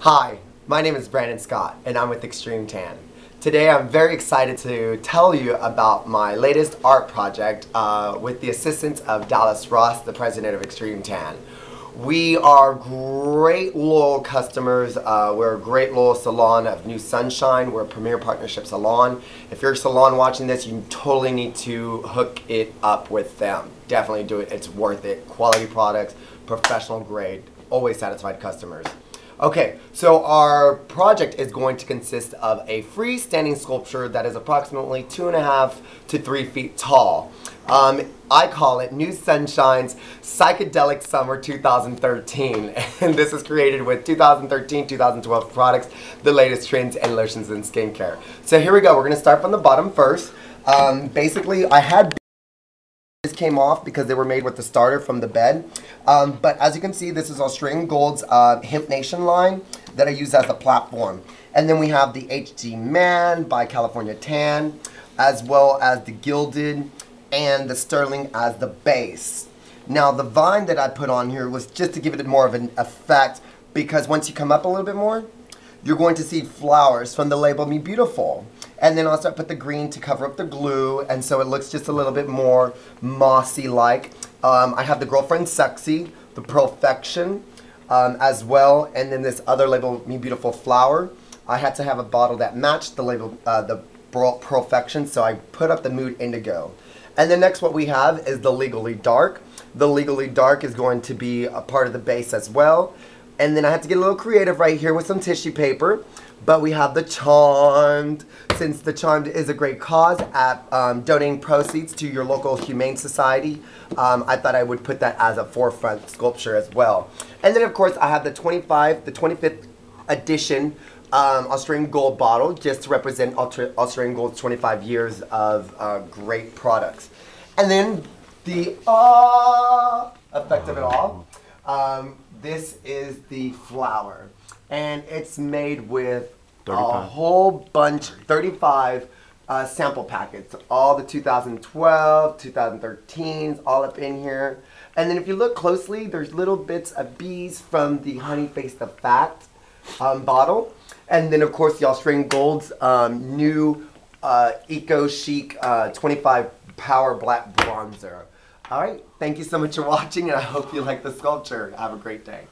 Hi, my name is Brandon Scott and I'm with Extreme Tan. Today I'm very excited to tell you about my latest art project with the assistance of Dallas Ross, the president of Extreme Tan. We are great loyal customers. We're a great loyal salon of New Sunshine. We're a premier partnership salon. If you're a salon watching this, you totally need to hook it up with them. Definitely do it. It's worth it. Quality products, professional grade, always satisfied customers. Okay, so our project is going to consist of a freestanding sculpture that is approximately 2.5 to 3 feet tall. I call it New Sunshine's Psychedelic Summer 2013, and this is created with 2013-2012 products, the latest trends and lotions in skincare. So here we go. We're going to start from the bottom first. Basically, I had came off because they were made with the starter from the bed, but as you can see, this is Australian Gold's Hemp Nation line that I use as a platform. And then we have the HD Man by California Tan, as well as the Gilded and the Sterling as the base. Now the vine that I put on here was just to give it more of an effect, because once you come up a little bit more, you're going to see flowers from the label Me Beautiful. And then also I put the green to cover up the glue, and so it looks just a little bit more mossy-like. I have the Girlfriend Sexy, the Perfection as well, and then this other label, Me Beautiful Flower. I had to have a bottle that matched the label, the Perfection, so I put up the Mood Indigo. And then next what we have is the Legally Dark. The Legally Dark is going to be a part of the base as well. And then I had to get a little creative right here with some tissue paper. But we have the Charmed, since the Charmed is a great cause at donating proceeds to your local humane society. I thought I would put that as a forefront sculpture as well. And then of course I have the 25th edition Australian Gold bottle, just to represent Australian Gold's 25 years of great products. And then the effect of it all. This is the flower, and it's made with 35. A whole bunch, 35 sample packets, all the 2012, 2013s, all up in here. And then if you look closely, there's little bits of bees from the Honey Face the Fat bottle. And then of course the Australian Gold's new Eco Chic 25 Power Black Bronzer. Alright, thank you so much for watching, and I hope you like the sculpture. Have a great day.